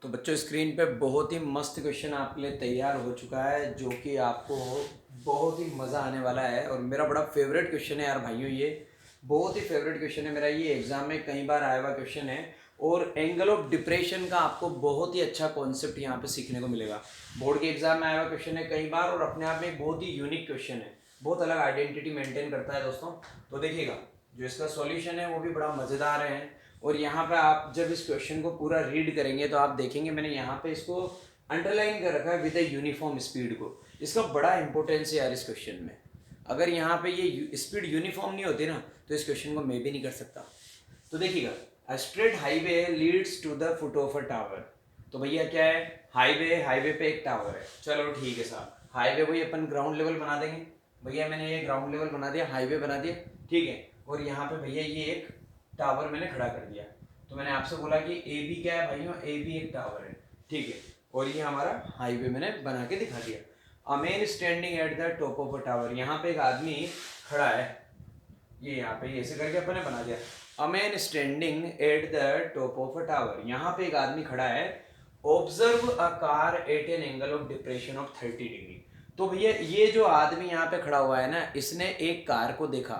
तो बच्चों स्क्रीन पे बहुत ही मस्त क्वेश्चन आपके लिए तैयार हो चुका है जो कि आपको बहुत ही मज़ा आने वाला है और मेरा बड़ा फेवरेट क्वेश्चन है यार भाइयों। ये बहुत ही फेवरेट क्वेश्चन है मेरा। ये एग्जाम में कई बार आया हुआ क्वेश्चन है और एंगल ऑफ डिप्रेशन का आपको बहुत ही अच्छा कॉन्सेप्ट यहाँ पे सीखने को मिलेगा। बोर्ड के एग्जाम में आया हुआ क्वेश्चन है कई बार और अपने आप में एक बहुत ही यूनिक क्वेश्चन है, बहुत अलग आइडेंटिटी मेंटेन करता है दोस्तों। तो देखिएगा जो इसका सॉल्यूशन है वो भी बड़ा मज़ेदार है और यहाँ पे आप जब इस क्वेश्चन को पूरा रीड करेंगे तो आप देखेंगे मैंने यहाँ पे इसको अंडरलाइन कर रखा है विद अ यूनिफॉर्म स्पीड को। इसका बड़ा इंपॉर्टेंस है यार इस क्वेश्चन में। अगर यहाँ पे ये स्पीड यूनिफॉर्म नहीं होती ना तो इस क्वेश्चन को मैं भी नहीं कर सकता। तो देखिएगा, a straight highway leads to the foot of a tower. तो भैया क्या है, हाईवे, हाईवे पे एक टावर है। चलो ठीक है साहब, हाईवे वही अपन ग्राउंड लेवल बना देंगे। भैया मैंने ये ग्राउंड लेवल बना दिया, हाईवे बना दिया, ठीक है। और यहाँ पे भैया ये एक टावर मैंने खड़ा कर दिया। तो मैंने आपसे बोला कि ए बी क्या है भाइयों, ए बी एक टावर है, ठीक है। और ये हमारा हाईवे मैंने बना के दिखा दिया। A man standing at the top of a tower, यहाँ पे एक आदमी खड़ा है। ये यहाँ पे ऐसे करके अपन ने बना दिया। A man standing at the top of a tower, यहाँ पे एक आदमी खड़ा है। Observe a car eight an angle of depression of 30 degree. तो भैया ये जो आदमी यहाँ पे खड़ा हुआ है ना, इसने एक कार को देखा।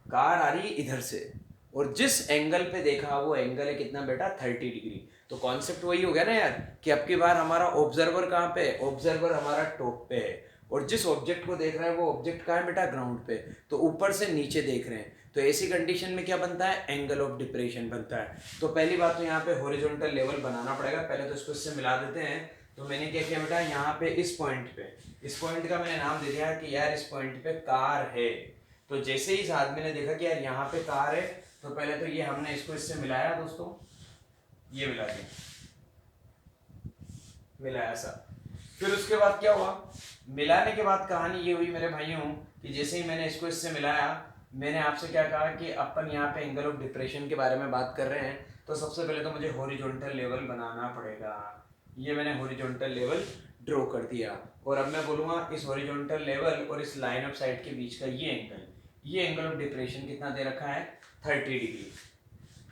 कार आ रही है इधर से और जिस एंगल पे देखा वो एंगल है कितना बेटा, 30 डिग्री। तो कॉन्सेप्ट वही हो गया ना यार कि अब की बार हमारा ऑब्जर्वर कहाँ पे है, ऑब्जर्वर हमारा टॉप पे है और जिस ऑब्जेक्ट को देख रहा है वो ऑब्जेक्ट कहाँ है बेटा, ग्राउंड पे। तो ऊपर से नीचे देख रहे हैं तो ऐसी कंडीशन में क्या बनता है, एंगल ऑफ डिप्रेशन बनता है। तो पहली बात तो यहाँ पे हॉरिजॉन्टल लेवल बनाना पड़ेगा। पहले तो इसको इससे मिला देते हैं। तो मैंने क्या किया बेटा, यहाँ पे इस पॉइंट पे, इस पॉइंट का मैंने नाम दे दिया कि यार इस पॉइंट पे कार है। तो जैसे ही इस आदमी ने देखा कि यार यहाँ पे कार है, तो पहले तो ये हमने इसको इससे मिलाया दोस्तों, ये मिला दिया, मिलाया सा। फिर उसके बाद क्या हुआ, मिलाने के बाद कहानी ये हुई मेरे भाइयों कि जैसे ही मैंने इसको इससे मिलाया, मैंने आपसे क्या कहा कि अपन यहाँ पे एंगल ऑफ डिप्रेशन के बारे में बात कर रहे हैं। तो सबसे पहले तो मुझे हॉरिजॉन्टल लेवल बनाना पड़ेगा। ये मैंने हॉरिजॉन्टल लेवल ड्रॉ कर दिया और अब मैं बोलूँगा इस हॉरिजॉन्टल लेवल और इस लाइन ऑफ साइट के बीच का ये एंगल ऑफ डिप्रेशन कितना दे रखा है, 30 डिग्री।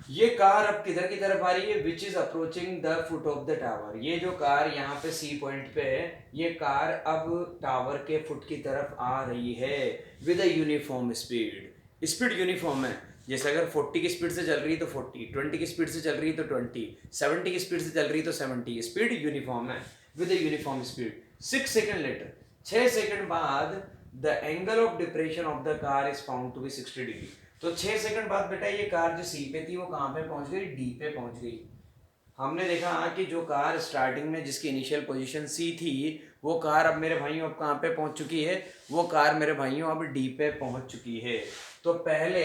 ये कार अब किधर की तरफ आ रही है, which is approaching the foot of the tower. ये जो कार यहाँ पे सी पॉइंट पे है, ये कार अब टावर के फुट की तरफ आ रही है with a uniform speed. Speed uniform है, जैसे अगर 40 की स्पीड से चल रही तो 40, 20 की स्पीड से चल रही तो 20, 70 की स्पीड से चल रही तो 70। स्पीड यूनिफॉर्म है with a uniform speed. 6 second later, 6 second बाद the angle of depression of the car is found to be 60 degree. तो 6 सेकंड बाद बेटा ये कार जो सी पे थी वो कहाँ पे पहुंच गई, डी पे पहुंच गई। हमने देखा कि जो कार स्टार्टिंग में जिसकी इनिशियल पोजीशन सी थी, वो कार अब मेरे भाइयों अब कहाँ पे पहुंच चुकी है, वो कार मेरे भाइयों अब डी पे पहुंच चुकी है। तो पहले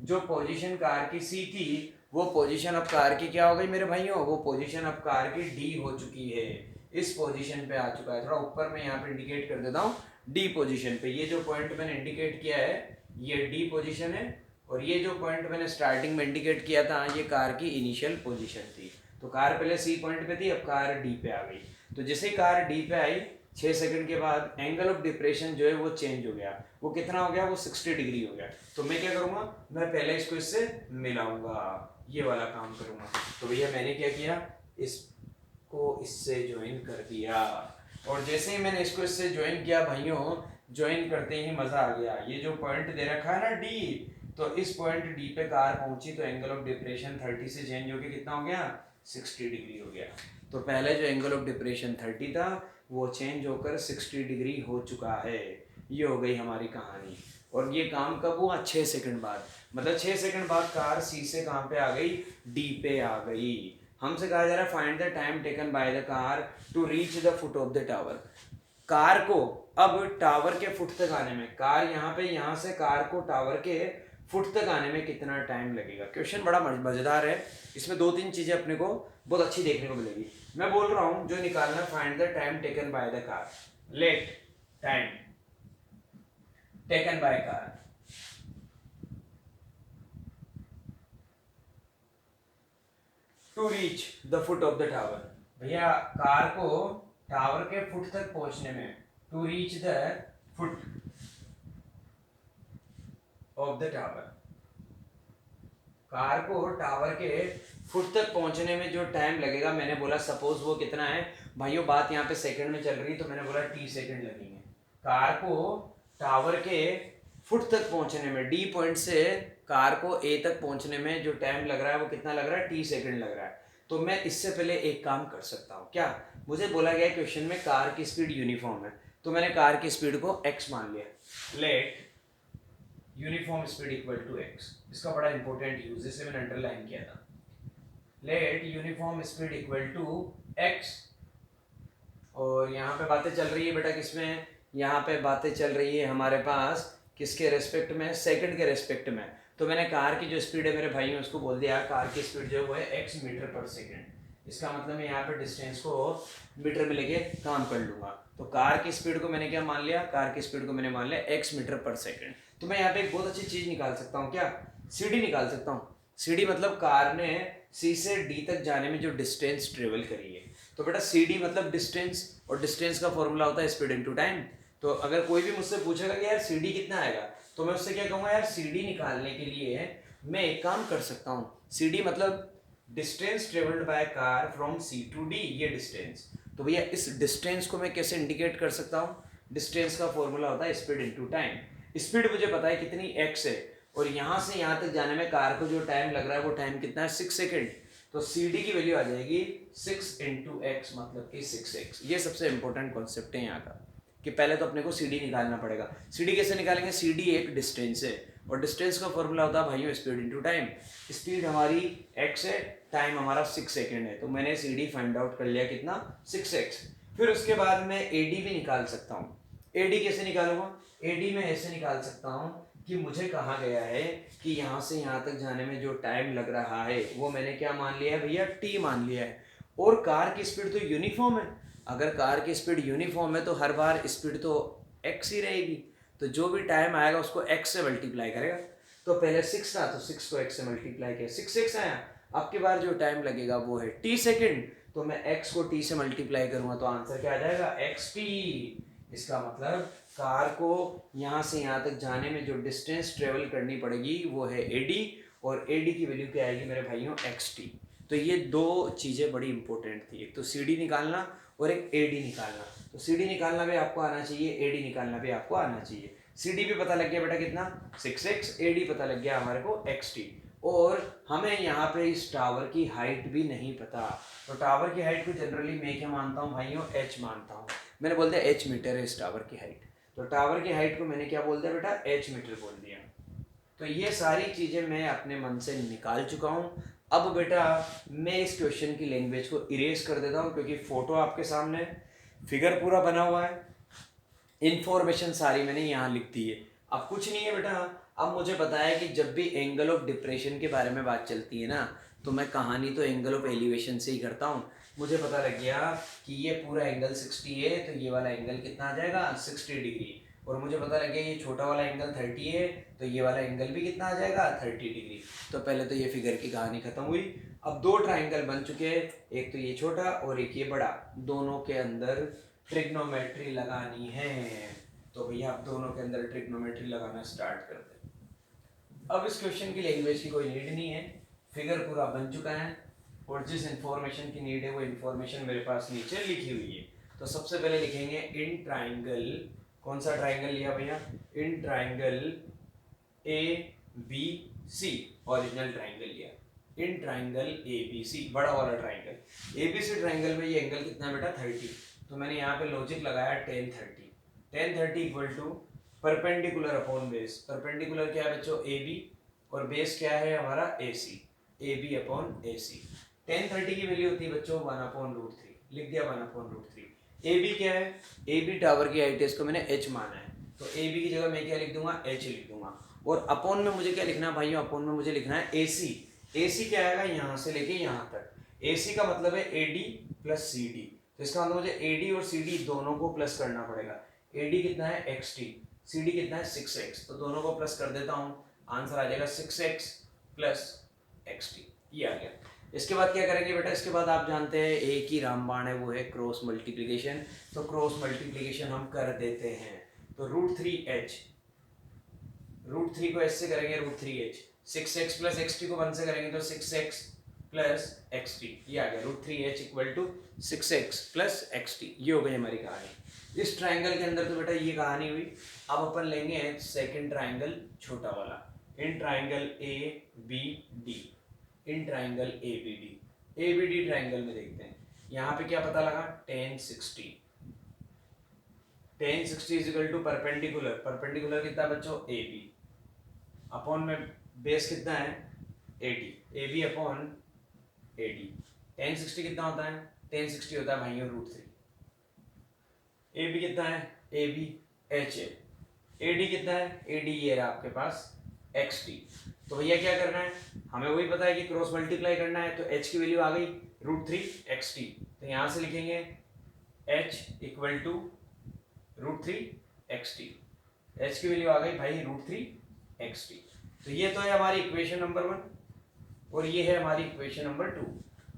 जो पोजीशन कार की सी थी, वो पोजीशन अब कार की क्या हो गई मेरे भाइयों, वो पोजीशन अब कार की डी हो चुकी है। इस पोजीशन पे आ चुका है। थोड़ा ऊपर में यहाँ पे इंडिकेट कर देता हूँ, डी पोजीशन पे। ये जो पॉइंट मैंने इंडिकेट किया है ये डी पोजीशन है और ये जो पॉइंट मैंने स्टार्टिंग में इंडिकेट किया था ये कार की इनिशियल पोजीशन थी। तो कार पहले सी पॉइंट पे थी, अब कार डी पे आ गई। तो जैसे ही कार डी पे आई, 6 सेकंड के बाद एंगल ऑफ डिप्रेशन जो है वो चेंज हो गया। वो कितना हो गया, वो 60 डिग्री हो गया। तो मैं क्या करूँगा, मैं पहले इसको इससे मिलाऊंगा, ये वाला काम करूँगा। तो भैया मैंने क्या किया, इसको इससे ज्वाइन कर दिया और जैसे ही मैंने इसको इससे ज्वाइन किया भाइयों, ज्वाइन करते ही मज़ा आ गया। ये जो पॉइंट दे रखा है ना डी, तो इस पॉइंट डी पे कार पहुंची तो एंगल ऑफ डिप्रेशन 30 से चेंज होकर कितना हो गया, 60 डिग्री हो गया। तो पहले जो एंगल ऑफ डिप्रेशन 30 था वो चेंज होकर 60 डिग्री हो चुका है। ये हो गई हमारी कहानी। और ये काम कब हुआ, 6 सेकंड बाद। मतलब 6 सेकंड बाद कार सी से कहाँ पे आ गई, डी पे आ गई। हमसे कहा जा रहा है find the time taken by the car to reach the foot of the tower. Car को अब टावर के फुट तक आने में, कार यहाँ पे, यहाँ से कार को टावर के फुट तक आने में कितना टाइम लगेगा। क्वेश्चन बड़ा मजेदार है। इसमें 2-3 चीजें अपने को बहुत अच्छी देखने को मिलेगी। मैं बोल रहा हूँ जो निकालना, find the time taken by the car, let time taken by car to reach the foot of the tower. भैया कार को टावर के फुट तक पहुंचने में, to reach the foot of the tower, car को टावर के foot तक पहुंचने में जो टाइम लगेगा, मैंने बोला सपोज वो कितना है भाइयों, बात यहाँ पे सेकंड में चल रही, तो मैंने बोला टी सेकंड लगेंगे कार को टावर के फुट तक पहुंचने में। डी पॉइंट से कार को ए तक पहुंचने में जो टाइम लग रहा है वो कितना लग रहा है, टी सेकंड लग रहा है। तो मैं इससे पहले एक काम कर सकता हूँ, क्या, मुझे बोला गया क्वेश्चन में कार की स्पीड यूनिफॉर्म है, तो मैंने कार की स्पीड को x मान लिया। Let uniform speed equal to x, इसका बड़ा इंपॉर्टेंट यूज, इसलिए मैंने अंडरलाइन किया था। Let uniform speed equal to x, और यहाँ पे बातें चल रही है बेटा किसमें, यहाँ पे बातें चल रही है हमारे पास किसके रेस्पेक्ट में, सेकंड के रेस्पेक्ट में। तो मैंने कार की जो स्पीड है मेरे भाई ने उसको बोल दिया कार की स्पीड जो है वो है x मीटर पर सेकंड। इसका मतलब मैं यहाँ पे डिस्टेंस को मीटर में लेके काम कर लूंगा। तो कार की स्पीड को मैंने क्या मान लिया, कार की स्पीड को मैंने मान लिया x मीटर पर सेकंड। तो मैं यहाँ पे एक बहुत अच्छी चीज निकाल सकता हूँ, क्या, CD निकाल सकता हूँ। CD मतलब कार ने C से D तक जाने में जो डिस्टेंस ट्रेवल करी है। तो बेटा CD मतलब डिस्टेंस, और डिस्टेंस का फॉर्मूला होता है स्पीड इनटू टाइम। तो अगर कोई भी मुझसे पूछेगा कि यार CD कितना आएगा, तो मैं उससे क्या कहूँगा, यार CD निकालने के लिए मैं एक काम कर सकता हूँ, CD मतलब distance travelled by car from C to D, ये डिस्टेंस। तो भैया इस डिस्टेंस को मैं कैसे इंडिकेट कर सकता हूँ, डिस्टेंस का फॉर्मूला होता है स्पीड इनटू टाइम। स्पीड मुझे पता है कितनी x है, और यहाँ से यहाँ तक जाने में कार को जो टाइम लग रहा है वो टाइम कितना है, 6 सेकेंड। तो CD की वैल्यू आ जाएगी 6 इंटू एक्स, मतलब कि 6x। ये सबसे इंपॉर्टेंट कॉन्सेप्ट है यहाँ का, कि पहले तो अपने को CD निकालना पड़ेगा। CD कैसे निकालेंगे, CD एक डिस्टेंस है, और डिस्टेंस का फॉर्मूला होता है भाइयों स्पीड इनटू टाइम। स्पीड हमारी x है, टाइम हमारा 6 सेकेंड है, तो मैंने CD फाइंड आउट कर लिया कितना, 6x। फिर उसके बाद मैं AD भी निकाल सकता हूँ। AD कैसे निकालूंगा, AD में ऐसे निकाल सकता हूँ कि मुझे कहा गया है कि यहाँ से यहाँ तक जाने में जो टाइम लग रहा है वो मैंने क्या मान लिया है भैया, t मान लिया है। और कार की स्पीड तो यूनिफॉर्म है, अगर कार की स्पीड यूनिफॉर्म है तो हर बार स्पीड तो x ही रहेगी, तो जो भी टाइम आएगा उसको x से मल्टीप्लाई करेगा। तो पहले 6 था तो 6 को x से मल्टीप्लाई किया, 6x आया। अब की बार जो टाइम लगेगा वो है t सेकेंड, तो मैं x को t से मल्टीप्लाई करूंगा तो आंसर क्या आ जाएगा, xt। इसका मतलब कार को यहाँ से यहाँ तक जाने में जो डिस्टेंस ट्रेवल करनी पड़ेगी वो है AD, और AD की वैल्यू क्या आएगी मेरे भाइयों, XT। तो ये दो चीज़ें बड़ी इंपॉर्टेंट थी, एक तो CD निकालना और एक AD निकालना। तो CD निकालना भी आपको आना चाहिए, AD निकालना भी आपको आना चाहिए। CD भी पता लग गया बेटा कितना, 6x, AD पता लग गया हमारे को XT। और हमें यहाँ पे इस टावर की हाइट भी नहीं पता, तो टावर की हाइट को जनरली मैं क्या मानता हूँ भाइयों, h मानता हूँ। मैंने बोल दिया h मीटर है इस टावर की हाइट, तो टावर की हाइट को मैंने क्या बोल दिया बेटा, h मीटर बोल दिया। तो ये सारी चीज़ें मैं अपने मन से निकाल चुका हूँ। अब बेटा मैं इस क्वेश्चन की लैंग्वेज को इरेज कर देता हूँ, क्योंकि फोटो आपके सामने, फिगर पूरा बना हुआ है, इंफॉर्मेशन सारी मैंने यहाँ लिख दी है। अब कुछ नहीं है बेटा, अब मुझे पता है कि जब भी एंगल ऑफ डिप्रेशन के बारे में बात चलती है ना, तो मैं कहानी तो एंगल ऑफ एलिवेशन से ही करता हूँ। मुझे पता लग गया कि ये पूरा एंगल 60 है, तो ये वाला एंगल कितना आ जाएगा, 60 डिग्री। और मुझे पता लग गया ये छोटा वाला एंगल 30 है, तो ये वाला एंगल भी कितना आ जाएगा, 30 डिग्री। तो पहले तो ये फिगर की कहानी खत्म हुई। अब दो ट्राइंगल बन चुके हैं, एक तो ये छोटा और एक ये बड़ा, दोनों के अंदर ट्रिग्नोमेट्री लगानी है। तो भैया आप दोनों के अंदर ट्रिग्नोमेट्री लगाना स्टार्ट करते हैं। अब इस क्वेश्चन की लैंग्वेज की कोई नीड नहीं है, फिगर पूरा बन चुका है, और जिस इंफॉर्मेशन की नीड है वो इंफॉर्मेशन मेरे पास नीचे लिखी हुई है। तो सबसे पहले लिखेंगे इन ट्राइंगल, कौन सा ट्राइंगल लिया भैया, इन ट्राइंगल ABC, ओरिजिनल ट्राइंगल लिया, इन ट्राइंगल ABC, बड़ा वाला ट्राइंगल। ABC ट्राइंगल में ये एंगल कितना है बेटा, 30। तो मैंने यहाँ पे लॉजिक लगाया tan 30, tan 30 equal to perpendicular upon base. Perpendicular क्या है बच्चों, AB, और बेस क्या है हमारा AC, AB upon AC। tan 30 की वैल्यू होती है बच्चों 1/√3, लिख दिया 1/√3। AB क्या है, AB टावर की हाइट है, इसको मैंने h माना है, तो AB की जगह मैं क्या लिख दूंगा, h लिख दूंगा। और अपॉन में मुझे क्या लिखना है भाइयों, अपॉन में मुझे लिखना है AC। AC क्या आएगा, यहाँ से लेके यहाँ तक। AC का मतलब है AD प्लस CD, तो इसका मतलब मुझे AD और CD दोनों को प्लस करना पड़ेगा। AD कितना है XT, CD कितना है 6x, तो दोनों को प्लस कर देता हूँ, आंसर आ जाएगा 6x प्लस XT, ये आ गया। इसके बाद क्या करेंगे बेटा, इसके बाद आप जानते हैं एक ही रामबाण है, वो है क्रॉस मल्टीप्लिकेशन। तो क्रॉस मल्टीप्लिकेशन हम कर देते हैं, तो √3h, √3 को ऐसे करेंगे √3h, 6x प्लस एक्स को 1 से करेंगे तो 6x प्लस एक्स टी, ये आ गया √3h equal to 6x plus x t. ये हो गई हमारी कहानी। इस ट्राइंगल के अंदर तो बेटा ये कहानी हुई। अब अपन लेंगे सेकंड ट्राइंगल छोटा वाला, in triangle A B D, in triangle A B D. A B D triangle में देखते हैं यहाँ पे क्या पता लगा, tan 60 is equal to perpendicular, perpendicular कितना बच्चों ए बी, अपॉन में बेस कितना है 80, ए बी अपॉन 80। tan 60 कितना होता है, tan 60 होता है भाइयों √3। ए बी कितना है, ए बी एच है, ए डी कितना है, ए डी ये रहा आपके पास एक्स टी। तो भैया क्या करना है, हमें वही पता है कि क्रॉस मल्टीप्लाई करना है, तो h की वैल्यू आ गई √3 एक्स टी। तो यहां से लिखेंगे h equal to √3 x t, h की वैल्यू आ गई भाई √3 एक्स टी। तो ये तो है हमारी इक्वेशन नंबर 1 और ये है हमारी इक्वेशन नंबर 2।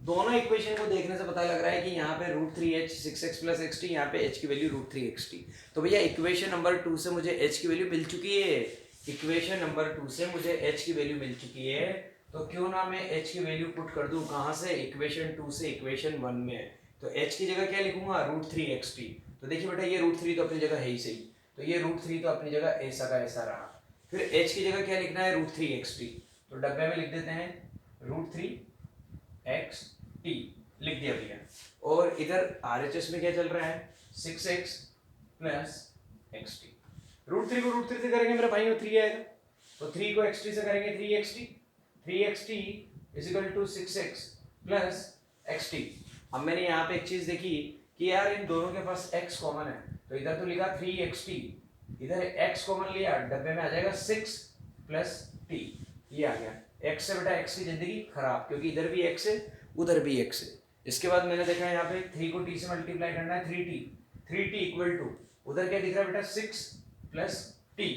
दोनों इक्वेशन को देखने से पता लग रहा है कि यहाँ पे √3h 6x plus x T, यहाँ पे h की वैल्यू √3 एक्स टी। तो भैया इक्वेशन नंबर 2 से मुझे h की वैल्यू मिल चुकी है, इक्वेशन नंबर 2 से मुझे h की वैल्यू मिल चुकी है। तो क्यों ना मैं h की वैल्यू पुट कर दूं कहाँ से, इक्वेशन 2 से इक्वेशन 1 में। तो h की जगह क्या लिखूंगा, √3 एक्स टी। तो देखिए बेटा ये √3 तो अपनी जगह है ही सही, तो ये √3 तो अपनी जगह ऐसा का ऐसा रहा। फिर h की जगह क्या लिखना है, √3 एक्स टी। तो डब्बे में लिख देते हैं √3 एक्स टी, लिख दिया भैया। और इधर RHS में क्या चल रहा है, 6x प्लस एक्स टी। √3 को √3 से करेंगे मेरे भाई 3 आएगा, तो 3 को xt से करेंगे 3xt, 3xt is equal to 6x plus xt। अब मैंने यहाँ पे एक चीज देखी कि यार इन दोनों के पास x कॉमन है, तो इधर तो लिखा 3xt, इधर x कॉमन लिया, डब्बे में आ जाएगा 6 प्लस t, ये आ गया। x से बेटा x की जिंदगी खराब, क्योंकि इधर भी x है उधर भी x है। इसके बाद मैंने देखा यहाँ पे 3 को t से मल्टीप्लाई करना है, 3t इक्वल टू उधर क्या दिख रहा है बेटा 6 प्लस टी।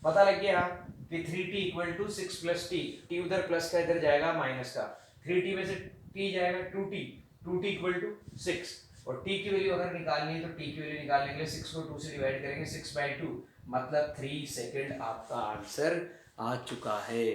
पता लग गया कि 3t equal to 6 plus t, t उधर प्लस का इधर जाएगा माइनस का, 3t में से t जाएगा 2t, 2t इक्वल टू 6। और t की वैल्यू अगर निकालनी है तो t की वैल्यू निकालने के लिए 6 को 2 से डिवाइड करेंगे, 6/2 मतलब 3 सेकंड आपका आंसर आ चुका है।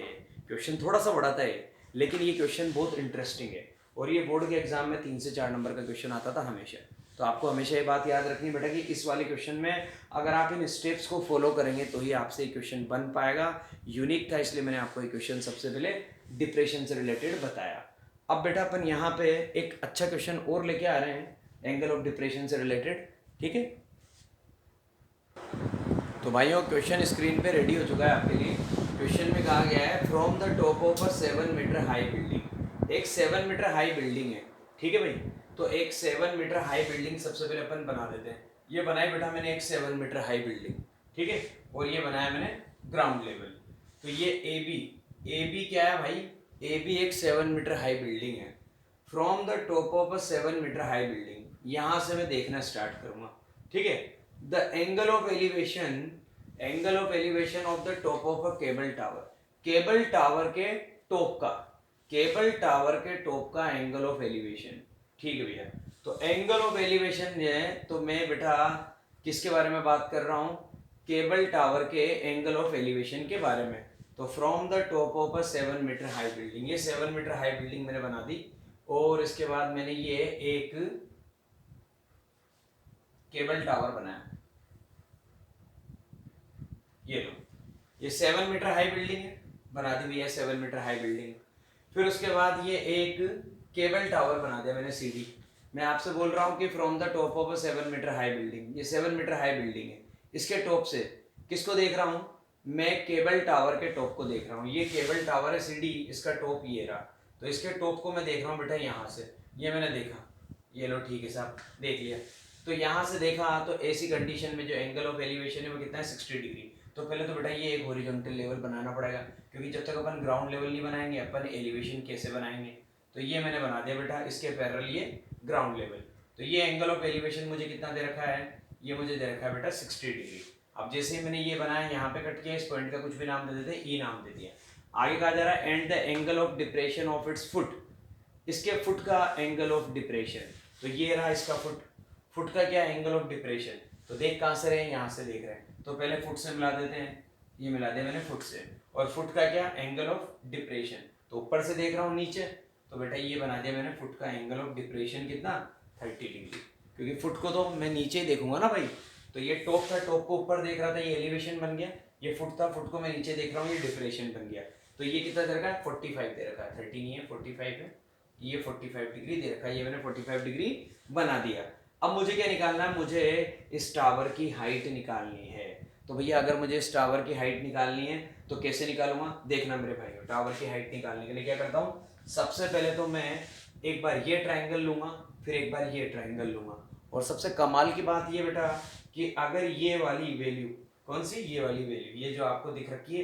क्वेश्चन थोड़ा सा बड़ा था लेकिन ये क्वेश्चन बहुत इंटरेस्टिंग है और ये बोर्ड के एग्जाम में 3 से 4 नंबर का क्वेश्चन आता था हमेशा। तो आपको हमेशा ये बात याद रखनी बेटा कि इस वाले क्वेश्चन में अगर आप इन स्टेप्स को फॉलो करेंगे तो ही आपसे ये क्वेश्चन बन पाएगा। यूनिक था इसलिए मैंने आपको ये क्वेश्चन सबसे पहले डिप्रेशन से रिलेटेड बताया। अब बेटा अपन यहाँ पे एक अच्छा क्वेश्चन और लेके आ रहे हैं एंगल ऑफ डिप्रेशन से रिलेटेड, ठीक है। तो भाइयों क्वेश्चन स्क्रीन पे रेडी हो चुका है आपके लिए। क्वेश्चन में कहा गया है from the top of a 7 metre high building. एक 7 मीटर हाई बिल्डिंग है, ठीक है भाई। तो एक 7 मीटर हाई बिल्डिंग सबसे पहले अपन बना देते हैं। ये बनाई बेटा मैंने एक 7 मीटर हाई बिल्डिंग, ठीक है, और ये बनाया मैंने ग्राउंड लेवल। तो ये ए बी क्या है भाई, ए बी एक 7 मीटर हाई बिल्डिंग है। From the top of a 7 metre high building, यहाँ से मैं देखना स्टार्ट करूंगा, ठीक है। The angle of elevation of the top of a cable tower, cable tower के टॉप का, केबल टावर के टॉप का एंगल ऑफ एलिवेशन, ठीक है भैया। तो एंगल ऑफ एलिवेशन है, तो मैं बेटा किसके बारे में बात कर रहा हूँ, केबल टावर के एंगल ऑफ एलिवेशन के बारे में। तो from the top of a 7 metre high building, ये 7 मीटर हाई बिल्डिंग मैंने बना दी और इसके बाद मैंने ये एक केबल टावर बनाया, ये लो, ये 7 मीटर हाई बिल्डिंग है, बना दी भैया 7 मीटर हाई बिल्डिंग। फिर उसके बाद ये एक केबल टावर बना दिया मैंने सीधी। मैं आपसे बोल रहा हूँ कि from the top of a 7 metre high building, ये 7 मीटर हाई बिल्डिंग है, इसके टॉप से किसको देख रहा हूँ, मैं केबल टावर के टॉप को देख रहा हूँ। ये केबल टावर है सीडी, इसका टॉप ये रहा, तो इसके टॉप को मैं देख रहा हूँ बेटा यहाँ से, ये मैंने देखा, ये लो ठीक है साहब देख लिया। तो यहाँ से देखा तो ऐसी कंडीशन में जो एंगल ऑफ एलिवेशन है वो कितना है 60 डिग्री। तो पहले तो बेटा ये एक हॉरिजॉन्टल लेवल बनाना पड़ेगा, क्योंकि जब तक अपन ग्राउंड लेवल नहीं बनाएंगे अपन एलिवेशन कैसे बनाएंगे। तो ये मैंने बना दिया बेटा, इसके पैरेलल ये ग्राउंड लेवल। तो ये एंगल ऑफ एलिवेशन मुझे कितना दे रखा है, ये मुझे दे रखा है बेटा 60 डिग्री। अब जैसे ही मैंने ये बनाया यहाँ पे कट किया, इस पॉइंट का कुछ भी नाम दे देते, ई नाम दे दिया। आगे कहा जा रहा है and the angle of depression of its foot, इसके फुट का एंगल ऑफ डिप्रेशन। तो ये रहा इसका फुट, फुट का क्या एंगल ऑफ डिप्रेशन। तो देख कहाँ से रहे हैं, यहाँ से देख रहे हैं, तो पहले फुट से मिला देते हैं, ये मिला दिया मैंने फुट से। और फुट का क्या, एंगल ऑफ डिप्रेशन। तो ऊपर से देख रहा हूँ नीचे, तो बेटा ये बना दिया मैंने फुट का एंगल ऑफ डिप्रेशन कितना, 30 डिग्री, क्योंकि फुट को तो मैं नीचे ही देखूंगा ना भाई। तो ये टॉप था, टॉप को ऊपर देख रहा था, ये एलिवेशन बन गया। ये फुट था, फुट को मैं नीचे देख रहा हूँ, ये डिप्रेशन बन गया। तो ये कितना दे रखा है, 45 दे रखा है, 30 नहीं है 45 है। ये 45 डिग्री दे रखा है, ये मैंने 45 डिग्री बना दिया। अब मुझे क्या निकालना है, मुझे इस टावर की हाइट निकालनी है। तो भैया अगर मुझे इस टावर की हाइट निकालनी है तो कैसे निकालूंगा, देखना मेरे भाई। टावर की हाइट निकालने के लिए क्या करता हूँ, सबसे पहले तो मैं एक बार ये ट्राइंगल लूंगा, फिर एक बार ये ट्राइंगल लूंगा। और सबसे कमाल की बात ये बेटा कि अगर ये वाली वैल्यू, कौन सी, ये वाली वैल्यू, ये जो आपको दिख रखी है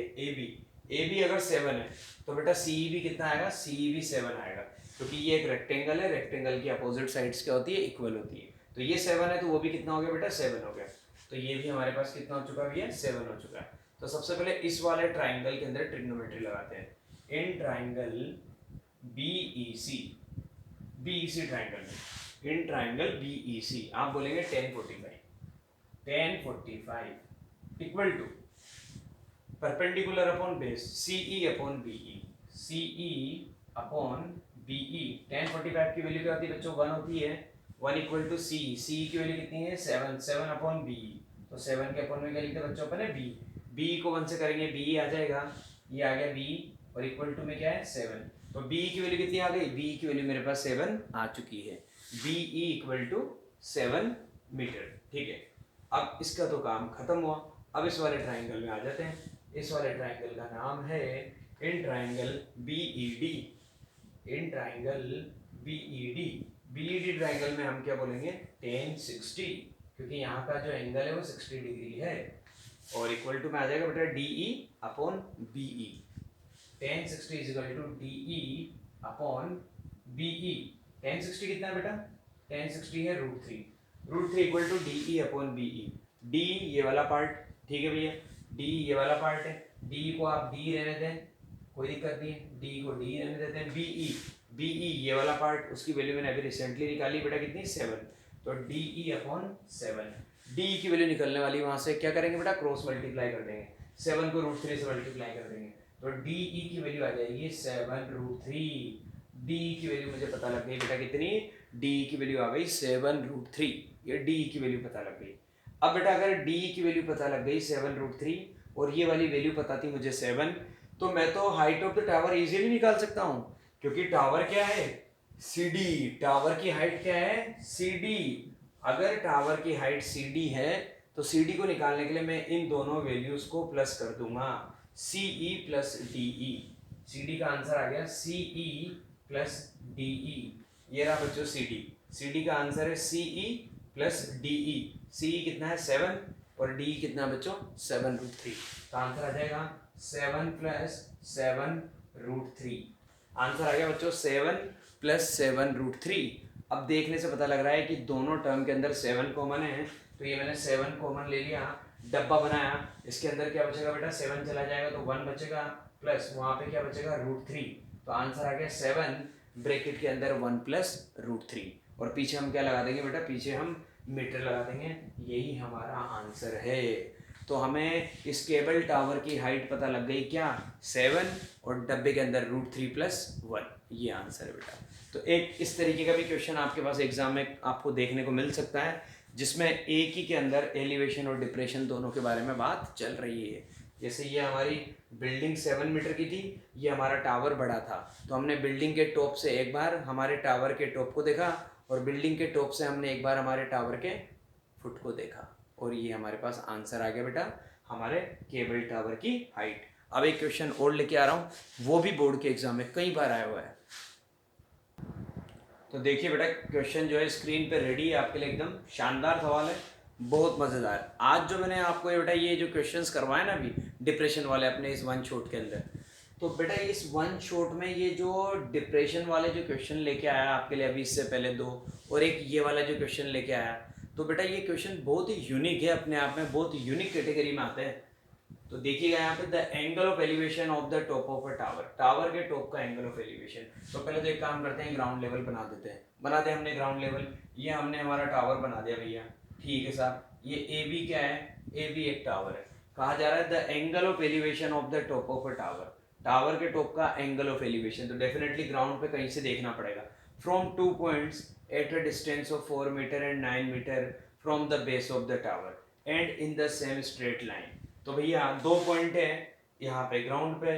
ए बी अगर 7 है तो बेटा सी भी कितना आएगा, सी भी 7 आएगा, क्योंकि ये एक रेक्टेंगल है, रेक्टेंगल की अपोजिट साइड्स क्या होती है, इक्वल होती है। तो ये 7 है तो वो भी कितना हो गया बेटा, 7 हो गया। तो ये भी हमारे पास कितना हो चुका है, 7 हो चुका है। तो सबसे पहले इस वाले ट्राइंगल के अंदर ट्रिग्नोमेट्री लगाते हैं। In triangle BEC, BEC triangle में, इन ट्राइंगल बीईसी आप बोलेंगे 10 45 equal to perpendicular upon base CE upon BE, CE upon BE. 10 45 की वैल्यू क्या होती है बच्चों, 1 होती है। 1 इक्वल टू सी, सी की वैल्यू कितनी है, 7, 7 अपॉन बीई। तो 7 के अपॉन में क्या लिखते हैं बच्चों अपन, बी, बी को 1 से करेंगे बी आ जाएगा, ये आ गया बी, और इक्वल टू में क्या है 7। तो बी की वैल्यू कितनी आ गई, बी की वैल्यू मेरे पास 7 आ चुकी है, बीई इक्वल टू 7 मीटर। ठीक है, अब इसका तो काम खत्म हुआ। अब इस वाले ट्राइंगल में आ जाते हैं। इस वाले ट्राइंगल का नाम है in triangle B.Ed, in triangle B.Ed. B.Ed triangle में हम क्या बोलेंगे, 10 60, क्योंकि यहाँ का जो एंगल है वो 60 डिग्री है, और इक्वल टू में आ जाएगा बेटा DE upon BE. 10 60 is equal to DE upon BE. 10 60 कितना है बेटा, 10 60 है √3, √3 equal to DE upon BE. D ये वाला पार्ट, ठीक है भैया, डी ये वाला पार्ट है, डी को आप डी रहने दें, कोई दिक्कत नहीं है, डी को डी रहने देते हैं। बीई, बीई ये वाला पार्ट, उसकी वैल्यू मैंने अभी रिसेंटली निकाली बेटा कितनी, 7। तो डीई अपॉन 7, डी की वैल्यू निकलने वाली, वहां से क्या करेंगे बेटा, क्रॉस मल्टीप्लाई कर देंगे, 7 को √3 से मल्टीप्लाई कर देंगे, तो डीई की वैल्यू आ जाएगी 7 √3। डी की वैल्यू मुझे पता लग गई बेटा कितनी, डी की वैल्यू आ गई 7 √3, ये डी की वैल्यू पता लग गई। अब बेटा अगर डी की वैल्यू पता लग गई 7 √3 और ये वाली वैल्यू पता थी मुझे 7, तो मैं तो height of the tower easily निकाल सकता हूँ, क्योंकि टावर क्या है, CD, टावर की हाइट क्या है, CD। अगर टावर की हाइट CD है तो CD को निकालने के लिए मैं इन दोनों वैल्यूज को प्लस कर दूंगा, CE प्लस DE। CD का आंसर आ गया CE प्लस DE। ये रहा बच्चों CD, CD का आंसर है CE प्लस DE। CE कितना है 7 और DE कितना है बच्चों 7 √3। तो आंसर आ जाएगा 7 प्लस 7 √3। आंसर आ गया बच्चों 7 प्लस 7 √3। अब देखने से पता लग रहा है कि दोनों टर्म के अंदर 7 कॉमन है, तो ये मैंने 7 कॉमन ले लिया, डब्बा बनाया, इसके अंदर क्या बचेगा बेटा, 7 चला जाएगा तो 1 बचेगा, प्लस वहाँ पे क्या बचेगा √3। तो आंसर आ गया 7 ब्रैकेट के अंदर 1 प्लस √3, और पीछे हम क्या लगा देंगे बेटा, पीछे हम मीटर लगा देंगे, यही हमारा आंसर है। तो हमें इस केबल टावर की हाइट पता लग गई क्या, 7, और डब्बे के अंदर √3 प्लस 1, ये आंसर है बेटा। तो एक इस तरीके का भी क्वेश्चन आपके पास एग्जाम में आपको देखने को मिल सकता है, जिसमें एक ही के अंदर एलिवेशन और डिप्रेशन दोनों के बारे में बात चल रही है। जैसे ये हमारी बिल्डिंग 7 मीटर की थी, ये हमारा टावर बड़ा था, तो हमने बिल्डिंग के टॉप से एक बार हमारे टावर के टॉप को देखा, और बिल्डिंग के टॉप से हमने एक बार हमारे टावर के फुट को देखा, और ये हमारे पास आंसर आ गया बेटा हमारे केबल टावर की हाइट। अब एक क्वेश्चन और लेके आ रहा हूँ, वो भी बोर्ड के एग्जाम में कई बार आया हुआ है। तो देखिए बेटा क्वेश्चन जो है स्क्रीन पे रेडी है आपके लिए, एकदम शानदार सवाल है, बहुत मज़ेदार। आज जो मैंने आपको ये बेटा ये जो क्वेश्चंस करवाए ना अभी डिप्रेशन वाले अपने इस 1 शॉट के अंदर, तो बेटा इस 1 शॉट में ये जो डिप्रेशन वाले जो क्वेश्चन लेके आया आपके लिए अभी, इससे पहले 2, और एक ये वाला जो क्वेश्चन लेके आया, तो बेटा ये क्वेश्चन बहुत ही यूनिक है अपने आप में, बहुत यूनिक कैटेगरी में आते हैं। तो देखिएगा यहाँ पे the angle of elevation of the top of a tower, tower के टॉप का एंगल ऑफ एलिवेशन। तो पहले तो एक काम करते हैं, ग्राउंड लेवल बना देते हैं, बनाते हैं हमने ग्राउंड लेवल, ये हमने हमारा टावर बना दिया भैया, ठीक है साहब। ये ए बी क्या है, ए बी एक टावर है। कहा जा रहा है the angle of elevation of the top of a tower, tower के टॉप का एंगल ऑफ एलिवेशन, तो डेफिनेटली ग्राउंड पे कहीं से देखना पड़ेगा, from 2 points at a distance of 4 metre and 9 metre from the base of the tower and in the same straight line. तो भैया 2 पॉइंट है यहाँ पे ग्राउंड पे,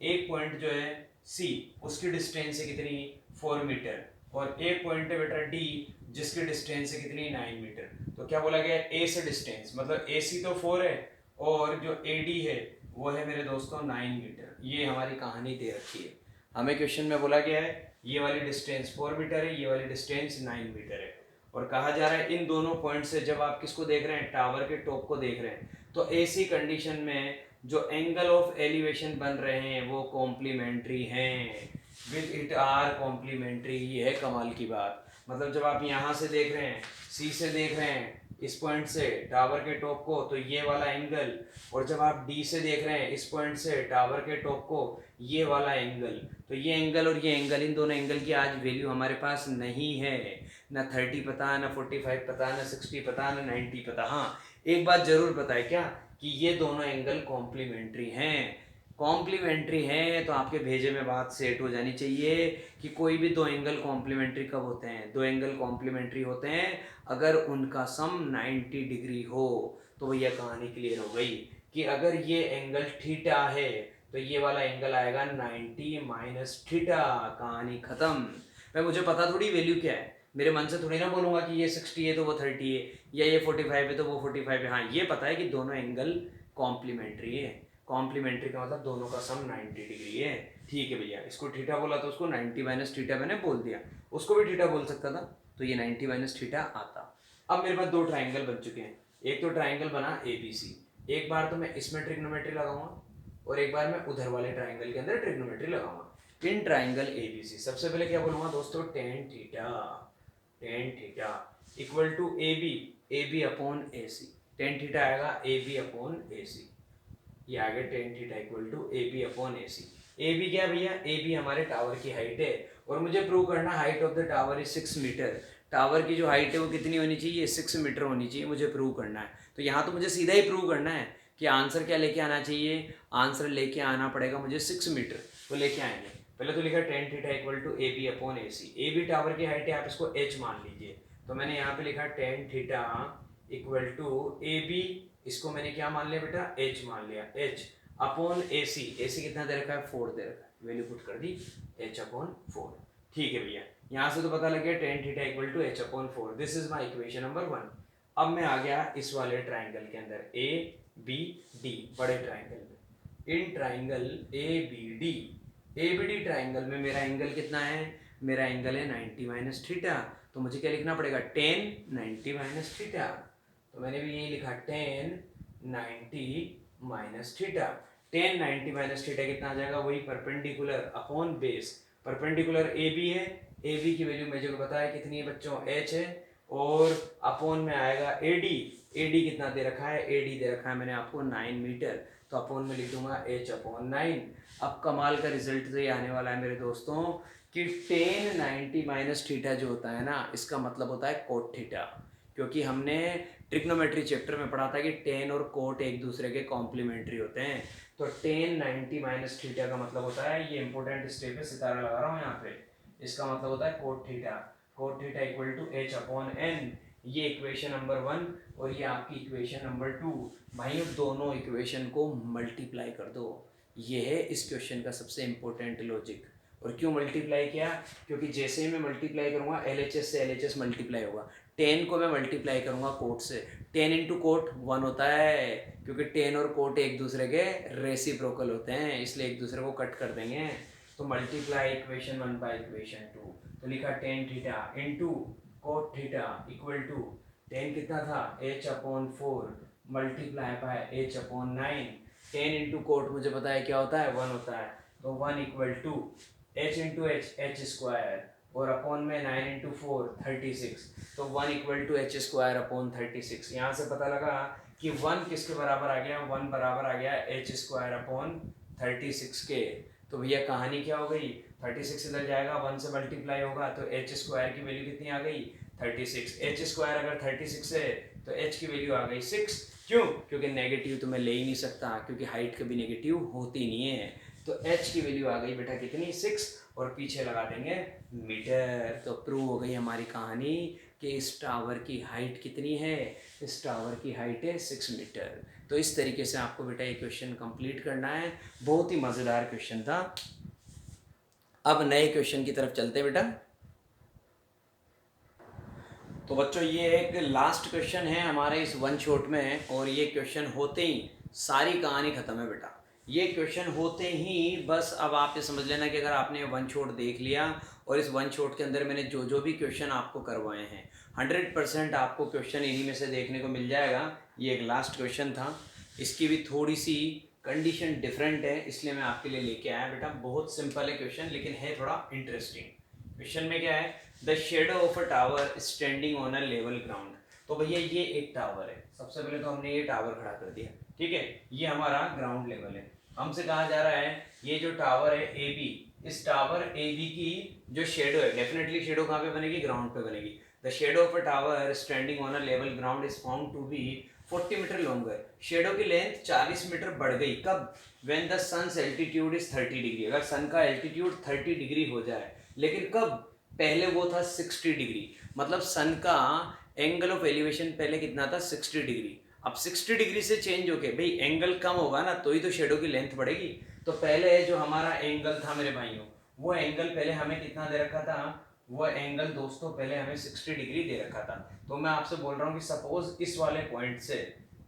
एक पॉइंट जो है सी उसकी डिस्टेंस है कितनी 4 मीटर, और एक पॉइंट है बेटा डी जिसकी डिस्टेंस है कितनी 9 मीटर। तो क्या बोला गया ए से डिस्टेंस, मतलब ए सी तो 4 है और जो ए डी है वो है मेरे दोस्तों 9 मीटर। ये हमारी कहानी दे रखी है, हमें क्वेश्चन में बोला गया है ये वाली डिस्टेंस 4 मीटर है, ये वाली डिस्टेंस 9 मीटर है, और कहा जा रहा है इन दोनों पॉइंट से जब आप किसको देख रहे हैं, टावर के टॉप को देख रहे हैं, तो ऐसी कंडीशन में जो एंगल ऑफ एलिवेशन बन रहे हैं वो कॉम्प्लीमेंट्री हैं, विद इट आर कॉम्प्लीमेंट्री। ये है कमाल की बात, मतलब जब आप यहाँ से देख रहे हैं, सी से देख रहे हैं इस पॉइंट से टावर के टॉप को, तो ये वाला एंगल, और जब आप डी से देख रहे हैं इस पॉइंट से टावर के टॉप को, ये वाला एंगल, तो ये एंगल और ये एंगल, इन दोनों एंगल की आज वैल्यू हमारे पास नहीं है, ना 30 पता, ना 45 पता, ना 60 पता, ना 90 पता। हाँ एक बात जरूर पता है क्या, कि ये दोनों एंगल कॉम्प्लीमेंट्री हैं, कॉम्प्लीमेंट्री हैं, तो आपके भेजे में बात सेट हो जानी चाहिए कि कोई भी दो एंगल कॉम्प्लीमेंट्री कब होते हैं, दो एंगल कॉम्प्लीमेंट्री होते हैं अगर उनका सम 90 डिग्री हो। तो भैया कहानी क्लियर हो गई कि अगर ये एंगल थीटा है तो ये वाला एंगल आएगा 90 माइनस थीटा, कहानी खत्म। भाई मुझे पता थोड़ी वैल्यू क्या है, मेरे मन से थोड़ी ना बोलूँगा कि ये 60 है तो वो 30 है, या ये 45 है तो वो 45 है। हाँ ये पता है कि दोनों एंगल कॉम्प्लीमेंट्री है, कॉम्प्लीमेंट्री का मतलब दोनों का सम 90 डिग्री है। ठीक है भैया, इसको थीटा बोला तो उसको 90 माइनस थीटा मैंने बोल दिया, उसको भी थीटा बोल सकता था, तो ये 90 माइनस थीटा आता। अब मेरे पास दो ट्राइंगल बन चुके हैं, एक तो ट्राइंगल बना ABC, एक बार तो मैं इसमें ट्रिग्नोमेट्री लगाऊंगा और एक बार मैं उधर वाले ट्राइंगल के अंदर ट्रिग्नोमेट्री लगाऊंगा। इन ट्राइंगल ABC सबसे पहले क्या बोलूंगा दोस्तों, tan theta equal to AB upon AC, tan theta आएगा AB अपॉन AC, ये आ गया tan theta equal to AB upon AC। AB क्या भैया, AB हमारे टावर की हाइट है, और मुझे प्रूव करना height of the tower is 6 metre, tower की जो हाइट है वो कितनी होनी चाहिए, 6 मीटर होनी चाहिए, मुझे प्रूव करना है। तो यहाँ तो मुझे सीधा ही प्रूव करना है कि आंसर क्या लेके आना चाहिए, आंसर लेके आना पड़ेगा मुझे 6 मीटर, तो लेके आएंगे। पहले तो लिखा tan theta equal to AB upon AC, AB tower की हाइट है, आप इसको h मान लीजिए, तो मैंने यहाँ पे लिखा tan theta equal to AB, इसको मैंने क्या मान लिया बेटा, h मान लिया, h अपॉन AC, AC कितना दे रखा है, 4 दे रखा है, वैल्यू पुट कर दी h अपॉन 4। ठीक है भैया, यहाँ से तो पता लग गया tan theta equal to h upon 4, this is my equation number 1। अब मैं आ गया इस वाले ट्राइंगल के अंदर ABD, बड़े ट्राइंगल में, इन ट्राइंगल ABD ट्राइंगल में मेरा एंगल कितना है, मेरा एंगल है 90 माइनस थीटा, तो मुझे क्या लिखना पड़ेगा, टेन 90 माइनस थीटा, तो मैंने भी यही लिखा ten 90 minus theta. Ten 90 minus theta कितना आ जाएगा, वही perpendicular upon base, perpendicular AB है, AB की वैल्यू मुझे को पता है कितनी है बच्चों, h है, और अपॉन में आएगा AD कितना दे रखा है, AD दे रखा है मैंने आपको 9 मीटर, तो अपॉन में लिख दूंगा h अपॉन 9। अब कमाल का रिजल्ट तो ये आने वाला है मेरे दोस्तों कि टेन 90 माइनस थीटा जो होता है ना, इसका मतलब होता है कोट थीटा, क्योंकि हमने ट्रिग्नोमेट्री चैप्टर में पढ़ा था कि टेन और कोट एक दूसरे के कॉम्प्लीमेंट्री होते हैं। तो टेन 90 माइनस थीटा का मतलब होता है, ये इंपॉर्टेंट स्टेप है, सितारा लगा रहा हूँ यहाँ पे, इसका मतलब होता है cot theta equal to h upon n, ये इक्वेशन नंबर 1 और ये आपकी इक्वेशन नंबर 2। भाई दोनों इक्वेशन को मल्टीप्लाई कर दो, ये है इस क्वेश्चन का सबसे इम्पोर्टेंट लॉजिक। और क्यों मल्टीप्लाई किया, क्योंकि जैसे ही मैं मल्टीप्लाई करूँगा LHS से LHS मल्टीप्लाई होगा, टेन को मैं मल्टीप्लाई करूँगा कोट से, टेन इंटू कोट 1 होता है, क्योंकि टेन और कोट एक दूसरे के रेसिप्रोकल होते हैं, इसलिए एक दूसरे को कट कर देंगे। तो मल्टीप्लाई इक्वेशन 1 बाई इक्वेशन 2, तो लिखा tan theta into cot theta equal to tan कितना था, h upon 4 multiply by h upon 9, tan into cot मुझे पता है क्या होता है, 1 होता है, तो 1 equal to h into h square, और अपॉन में 9 इंटू 4 36, तो 1 equal to h square upon 36। यहाँ से पता लगा कि 1 किसके बराबर आ गया, 1 बराबर आ गया h स्क्वायर अपॉन 36 के। तो भैया कहानी क्या हो गई, 36 इधर जाएगा, 1 से मल्टीप्लाई होगा, तो h स्क्वायर की वैल्यू कितनी आ गई, 36। h स्क्वायर अगर 36 है तो h की वैल्यू आ गई 6। क्यों? क्योंकि नेगेटिव तो मैं ले ही नहीं सकता, क्योंकि हाइट कभी नेगेटिव होती नहीं है। तो h की वैल्यू आ गई बेटा कितनी, 6, और पीछे लगा देंगे मीटर। तो प्रूव हो गई हमारी कहानी कि इस टावर की हाइट कितनी है, इस टावर की हाइट है 6 मीटर। तो इस तरीके से आपको बेटा ये क्वेश्चन कंप्लीट करना है। बहुत ही मज़ेदार क्वेश्चन था। अब नए क्वेश्चन की तरफ चलते हैं बेटा। तो बच्चों ये एक लास्ट क्वेश्चन है हमारे इस वन शॉट में, और ये क्वेश्चन होते ही सारी कहानी खत्म है बेटा। ये क्वेश्चन होते ही बस अब आप ये समझ लेना कि अगर आपने वन शॉट देख लिया और इस वन शॉट के अंदर मैंने जो जो भी क्वेश्चन आपको करवाए हैं 100% आपको क्वेश्चन इन्हीं में से देखने को मिल जाएगा। ये एक लास्ट क्वेश्चन था, इसकी भी थोड़ी सी कंडीशन डिफरेंट है, इसलिए मैं आपके लिए लेके आया बेटा। बहुत सिंपल है क्वेश्चन, लेकिन है थोड़ा इंटरेस्टिंग। क्वेश्चन में क्या है, the shadow of a tower standing on a level ground. तो भैया ये एक टावर है, सबसे पहले तो हमने ये टावर खड़ा कर दिया, ठीक है, ये हमारा ग्राउंड लेवल है। हमसे कहा जा रहा है ये जो टावर है ए बी, इस टावर ए बी की जो शेडो है, डेफिनेटली शेडो कहाँ पे बनेगी, ग्राउंड पे बनेगी। The shadow of a tower standing on a level ground is found to be 40 metre longer. Shadow की लेंथ 40 मीटर बढ़ गई, कब, when the sun's altitude is 30 degree. अगर सन का एल्टीट्यूड 30 डिग्री हो जाए, लेकिन कब, पहले वो था 60 डिग्री, मतलब सन का एंगल ऑफ एलिवेशन पहले कितना था, 60 डिग्री। अब 60 डिग्री से चेंज होके भाई एंगल कम होगा ना, तो ही तो शेडो की लेंथ बढ़ेगी। तो पहले जो हमारा एंगल था मेरे भाइयों, वो एंगल पहले हमें कितना दे रखा था, वो एंगल दोस्तों पहले हमें 60 डिग्री दे रखा था। तो मैं आपसे बोल रहा हूँ कि सपोज इस वाले पॉइंट से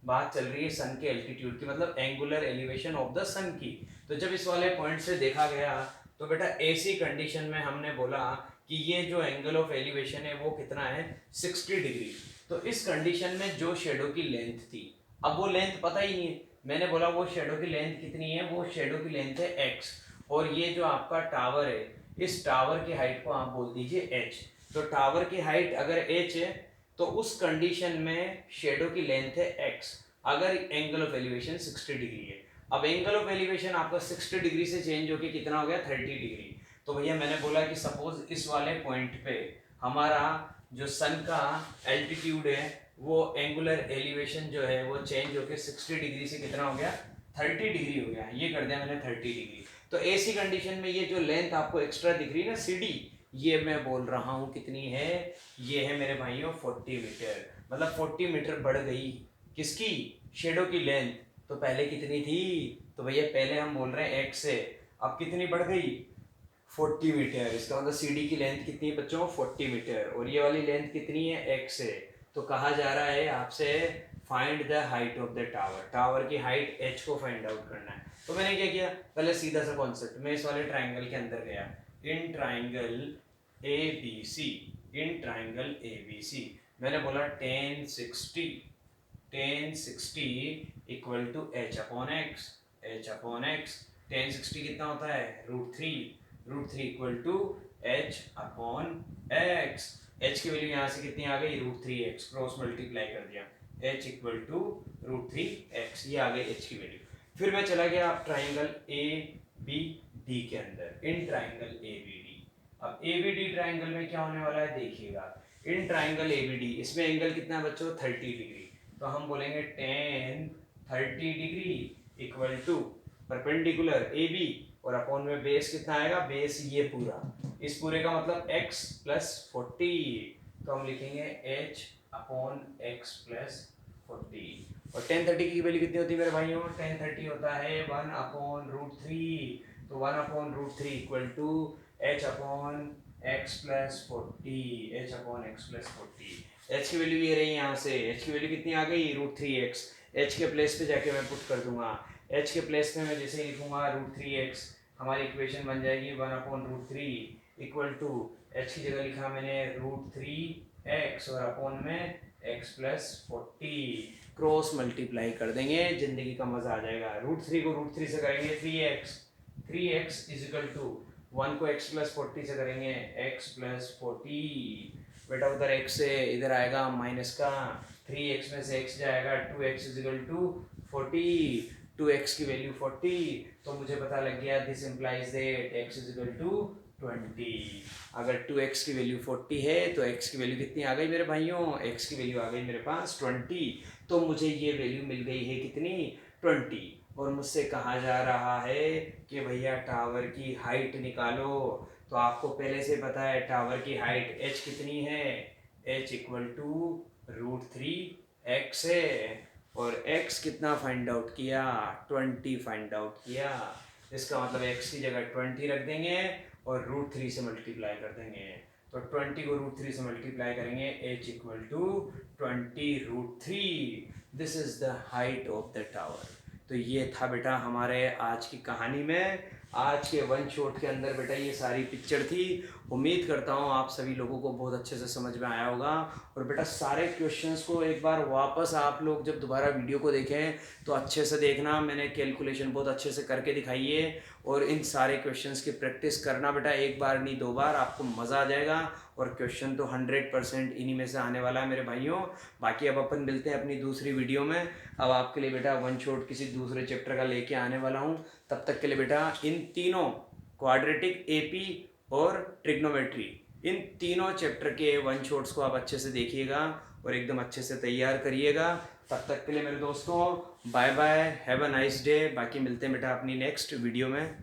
बात चल रही है सन के एल्टीट्यूड की, मतलब एंगुलर एलिवेशन ऑफ द सन की। तो जब इस वाले पॉइंट से देखा गया तो बेटा ऐसी कंडीशन में हमने बोला कि ये जो एंगल ऑफ एलिवेशन है वो कितना है, 60 डिग्री। तो इस कंडीशन में जो शेडो की लेंथ थी, अब वो लेंथ पता ही नहीं है, मैंने बोला वो शेडो की लेंथ कितनी है, वो शेडो की लेंथ है x, और ये जो आपका टावर है, इस टावर की हाइट को आप बोल दीजिए h। तो टावर की हाइट अगर h है तो उस कंडीशन में शेडो की लेंथ है x, अगर एंगल ऑफ एलिवेशन 60 डिग्री है। अब एंगल ऑफ एलिवेशन आपका 60 डिग्री से चेंज होके कितना हो गया, 30 डिग्री। तो भैया मैंने बोला कि सपोज इस वाले पॉइंट पे हमारा जो सन का एल्टीट्यूड है, वो एंगुलर एलिवेशन जो है वो चेंज होके 60 डिग्री से कितना हो गया, 30 डिग्री हो गया। ये कर दिया मैंने 30 डिग्री। तो ऐसी कंडीशन में ये जो लेंथ आपको एक्स्ट्रा दिख रही है ना CD, ये मैं बोल रहा हूँ कितनी है, ये है मेरे भाइयों 40 मीटर। मतलब 40 मीटर बढ़ गई किसकी, शेडो की लेंथ। तो पहले कितनी थी, तो भैया पहले हम बोल रहे हैं x से, अब कितनी बढ़ गई, 40 मीटर। इसका मतलब CD की लेंथ कितनी है बच्चों, 40 मीटर, और ये वाली लेंथ कितनी है, x है। तो कहा जा रहा है आपसे find the height of the tower, tower की हाइट h को फाइंड आउट करना है। तो मैंने क्या किया, पहले सीधा सा कॉन्सेप्ट, मैं इस वाले ट्राइंगल के अंदर गया, in triangle ABC, in triangle ABC मैंने बोला tan 60 equal to h upon x, tan 60 कितना होता है, √3 equal to h upon x। h की वैल्यू यहाँ से कितनी आ गई, √3x, क्रॉस मल्टीप्लाई कर दिया, h इक्वल टू √3x, ये आ गई h की वैल्यू। फिर मैं चला गया आप ट्राइंगल ABD के अंदर, इन ट्राइंगल ABD। अब ABD ट्राइंगल में क्या होने वाला है देखिएगा, इन ट्राइंगल ABD इसमें एंगल कितना है बच्चों, 30 डिग्री। तो हम बोलेंगे tan 30 degree equal to perpendicular AB, और अपॉन में बेस कितना आएगा, बेस ये पूरा, इस पूरे का मतलब x प्लस 40। तो हम लिखेंगे h अपॉन x प्लस 40। और tan 30 की वैल्यू कितनी होती है मेरे भाइयों, tan 30 होता है 1 अपॉन √3। तो 1 upon √3 equal to h upon x plus 40, h upon x plus 40। h की वैल्यू ये रही यहाँ से, h की वैल्यू कितनी आ गई, √3x। h के प्लेस पे जाके मैं पुट कर दूंगा, h के प्लेस पे मैं जैसे ही लिखूंगा √3x, हमारी इक्वेशन बन जाएगी 1 अपॉन √3 इक्वल टू h की जगह लिखा मैंने √3x और अपॉन में x प्लस 40, क्रॉस मल्टीप्लाई कर देंगे, जिंदगी का मजा आ जाएगा। √3 को √3 से करेंगे 3x इज इक्वल टू 1 को x प्लस 40 से करेंगे x प्लस 40। बेटा उधर x से इधर आएगा माइनस का, 3x में से x जाएगा, 2x is equal to 40, 2x की वैल्यू 40। तो मुझे पता लग गया this implies that x is equal to 20। अगर 2x की वैल्यू 40 है तो x की वैल्यू कितनी आ गई मेरे भाइयों, x की वैल्यू आ गई मेरे पास 20। तो मुझे ये वैल्यू मिल गई है कितनी, 20। और मुझसे कहा जा रहा है कि भैया टावर की हाइट निकालो। तो आपको पहले से पता है टावर की हाइट h कितनी है, h इक्वल टू √3x है। और x कितना फाइंड आउट किया, 20 फाइंड आउट किया। इसका मतलब x की जगह 20 रख देंगे और √3 से मल्टीप्लाई कर देंगे। तो 20 को √3 से मल्टीप्लाई करेंगे, h equal to 20 √3। This is the height of the tower. तो ये था बेटा हमारे आज की कहानी में, आज के वन शॉट के अंदर बेटा ये सारी पिक्चर थी। उम्मीद करता हूँ आप सभी लोगों को बहुत अच्छे से समझ में आया होगा। और बेटा सारे क्वेश्चंस को एक बार वापस आप लोग जब दोबारा वीडियो को देखें तो अच्छे से देखना, मैंने कैलकुलेशन बहुत अच्छे से करके दिखाई है। और इन सारे क्वेश्चंस की प्रैक्टिस करना बेटा, एक बार नहीं 2 बार, आपको मज़ा आ जाएगा। और क्वेश्चन तो 100% इन्हीं में से आने वाला है मेरे भाइयों। बाकी अब अपन मिलते हैं अपनी दूसरी वीडियो में। अब आपके लिए बेटा वन शॉट किसी दूसरे चैप्टर का लेके आने वाला हूँ। तब तक के लिए बेटा इन तीनों क्वाड्रेटिक, एपी और ट्रिग्नोमेट्री, इन तीनों चैप्टर के वन शॉट्स को आप अच्छे से देखिएगा और एकदम अच्छे से तैयार करिएगा। तब तक के लिए मेरे दोस्तों bye bye, have a nice day. बाकी मिलते हैं बेटा अपनी नेक्स्ट वीडियो में।